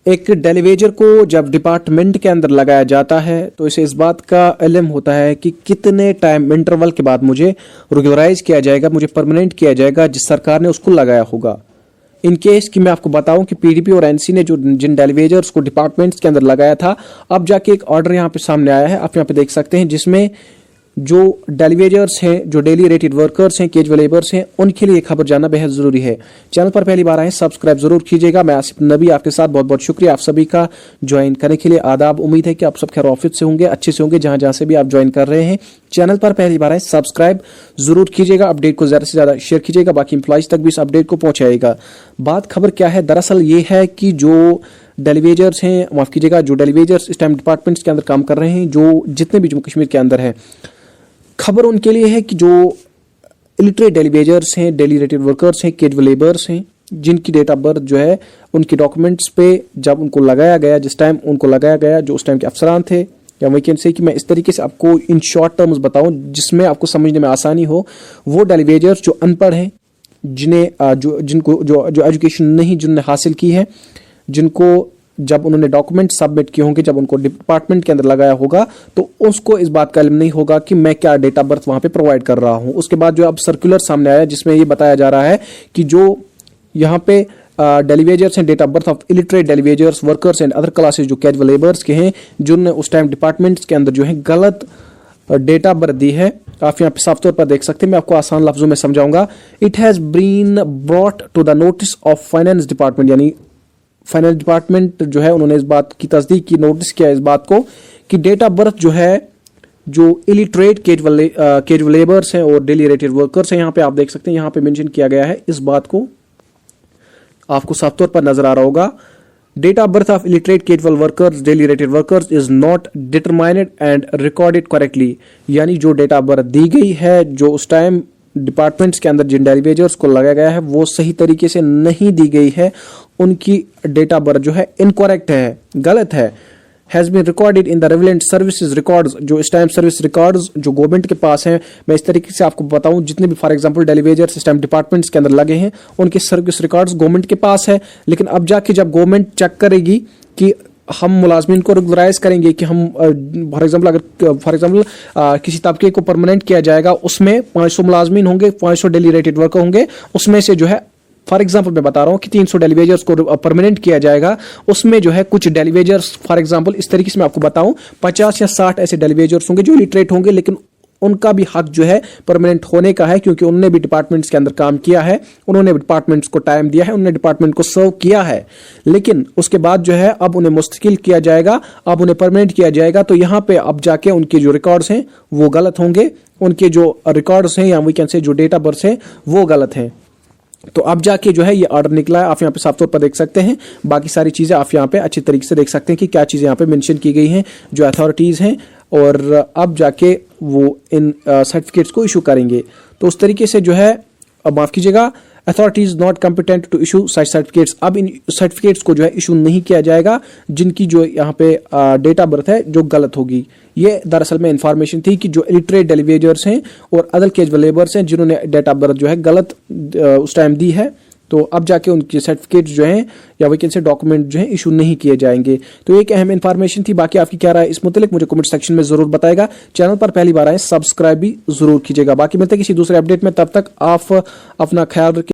एक डेलीवेजर को जब डिपार्टमेंट के अंदर लगाया जाता है तो इसे इस बात का इल्म होता है कि कितने टाइम इंटरवल के बाद मुझे रेगुलराइज किया जाएगा, मुझे परमानेंट किया जाएगा जिस सरकार ने उसको लगाया होगा। इन केस कि मैं आपको बताऊं कि पीडीपी और एनसी ने जो जिन डेलीवेजर्स को डिपार्टमेंट्स के अंदर लगाया था, अब जाके एक ऑर्डर यहाँ पे सामने आया है, आप यहाँ पे देख सकते हैं, जिसमें जो डेलीवेजर्स हैं, जो डेली रेटेड वर्कर्स हैं, कैजुअल लेबर्स हैं, उनके लिए खबर जानना बेहद जरूरी है। चैनल पर पहली बार आए सब्सक्राइब जरूर कीजिएगा। मैं आसिफ नबी आपके साथ, बहुत बहुत शुक्रिया आप सभी का ज्वाइन करने के लिए। आदाब, उम्मीद है कि आप सब खैर ऑफिस से होंगे, अच्छे से होंगे जहां जहां से भी आप ज्वाइन कर रहे हैं। चैनल पर पहली बार आए सब्सक्राइब जरूर कीजिएगा, अपडेट को ज्यादा से ज्यादा शेयर कीजिएगा, बाकी एम्प्लॉइज तक भी इस अपडेट को पहुंचाएगा। बात खबर क्या है, दरअसल ये है कि जो डेलीवेजर्स हैं, माफ कीजिएगा, जो डेलीवेजर्स इस टाइम डिपार्टमेंट्स के अंदर काम कर रहे हैं, जो जितने भी जम्मू कश्मीर के अंदर है, खबर उनके लिए है कि जो इलिटरेट डेलीवेजर्स हैं, डेली रेटेड वर्कर्स हैं, कैजुअल लेबर्स हैं, जिनकी डेट ऑफ बर्थ जो है उनके डॉक्यूमेंट्स पे जब उनको लगाया गया, जिस टाइम उनको लगाया गया, जो उस टाइम के अफसरान थे, या वही कैन से कि मैं इस तरीके से आपको इन शॉर्ट टर्म्स बताऊं जिसमें आपको समझने में आसानी हो, वो डेलीवेजर्स जो अनपढ़ हैं, जिन्हें जो एजुकेशन नहीं जिन्होंने हासिल की है, जिनको जब उन्होंने डॉक्यूमेंट सबमिट किए होंगे, जब उनको डिपार्टमेंट के अंदर लगाया होगा, तो उसको इस बात का इल्म नहीं होगा कि मैं क्या डेट ऑफ बर्थ वहां पे प्रोवाइड कर रहा हूं। उसके बाद जो अब सर्कुलर सामने आया जिसमें ये बताया जा रहा है कि जो यहाँ पे डेलीवेजर्स हैं, date of birth of illiterate daily wagers, workers and other classes जो कैजुअल लेबर्स के हैं, जिन्होंने उस टाइम डिपार्टमेंट्स के अंदर जो है गलत डेट ऑफ बर्थ दी है, आप यहाँ पे साफ तौर पर देख सकते हैं। मैं आपको आसान लफ्जों में समझाऊंगा। It has been brought to the notice of finance department, यानी फाइनेंस डिपार्टमेंट जो है उन्होंने इस बात की तस्दीक की, नोटिस किया इस बात को कि डेट ऑफ बर्थ जो है, जो इलिटरेट कैजुअल लेबर्स हैं और डेली रेटेड वर्कर्स हैं, यहाँ पे आप देख सकते हैं, यहाँ पे मेंशन किया गया है, इस बात को आपको साफ तौर पर नजर आ रहा होगा। Date of birth of illiterate casual workers, daily rated workers is not determined and recorded correctly, यानी जो डेट ऑफ बर्थ दी गई है, जो उस टाइम डिपार्टमेंट्स के अंदर जिन डेलीवेजर्स को लगाया गया है, वो सही तरीके से नहीं दी गई है, उनकी डेट ऑफ बर्थ जो है इनकरेक्ट है, गलत है। Has been recorded in the relevant services records, जो इस टाइम सर्विस रिकॉर्ड्स जो गवर्नमेंट के पास हैं, मैं इस तरीके से आपको बताऊं, जितने भी फॉर एग्जांपल डेलीवेजर्स इस टाइम डिपार्टमेंट्स के अंदर लगे हैं, उनके सर्विस रिकॉर्ड्स गवर्नमेंट के पास है, लेकिन अब जाके जब गवर्नमेंट चेक करेगी कि हम मुलाजमीन को रेगुलराइज करेंगे, कि हम फॉर एग्जाम्पल किसी तबके को परमानेंट किया जाएगा, उसमें 500 मुलाजमीन होंगे, 500 डेली रेटेड वर्कर होंगे, उसमें से जो है फॉर एग्जाम्पल मैं बता रहा हूं कि 300 डेलीवेजर्स को परमानेंट किया जाएगा, उसमें जो है कुछ डेलीवेजर्स फॉर एग्जाम्पल इस तरीके से मैं आपको बताऊं 50 या 60 ऐसे डेलीवेजर्स होंगे जो इलिटरेट होंगे, लेकिन उनका भी हक जो है परमानेंट होने का है, क्योंकि उन्होंने भी डिपार्टमेंट्स के अंदर काम किया है, उन्होंने डिपार्टमेंट्स को टाइम दिया है, उन्होंने डिपार्टमेंट को सर्व किया है, लेकिन उसके बाद जो है अब उन्हें मुस्तकिल किया जाएगा, अब उन्हें परमानेंट किया जाएगा, तो यहाँ पे अब जाके उनके जो रिकॉर्ड्स हैं वो गलत होंगे, उनके जो रिकॉर्ड्स हैं या वी कैन से जो डेट ऑफ बर्थ है वो गलत हैं। तो अब जाके जो है ये ऑर्डर निकला है, आप यहाँ पे साफ तौर पर देख सकते हैं। बाकी सारी चीजें आप यहाँ पे अच्छी तरीके से देख सकते हैं कि क्या चीजें यहाँ पे मेंशन की गई हैं, जो अथॉरिटीज हैं, और अब जाके वो इन सर्टिफिकेट्स को इशू करेंगे। तो उस तरीके से जो है, अब माफ कीजिएगा, authorities not competent to issue such certificates, अब इन सर्टिफिकेट्स को जो है इशू नहीं किया जाएगा जिनकी जो यहाँ पे डेट ऑफ बर्थ है जो गलत होगी। ये दरअसल में इंफॉर्मेशन थी कि जो इलिटरेट डेलीवेजर्स हैं और अदर कैजुअल लेबर्स हैं जिन्होंने डेट ऑफ बर्थ जो है गलत उस टाइम दी है, तो अब जाके उनके सर्टिफिकेट जो हैं या वही से डॉक्यूमेंट जो है इशू नहीं किए जाएंगे। तो एक अहम इंफॉर्मेशन थी। बाकी आपकी क्या राय इस मुतालिक मुझे कमेंट सेक्शन में जरूर बताएगा। चैनल पर पहली बार आए सब्सक्राइब भी जरूर कीजिएगा। बाकी मिलते हैं किसी दूसरे अपडेट में, तब तक आप अपना ख्याल रखिए।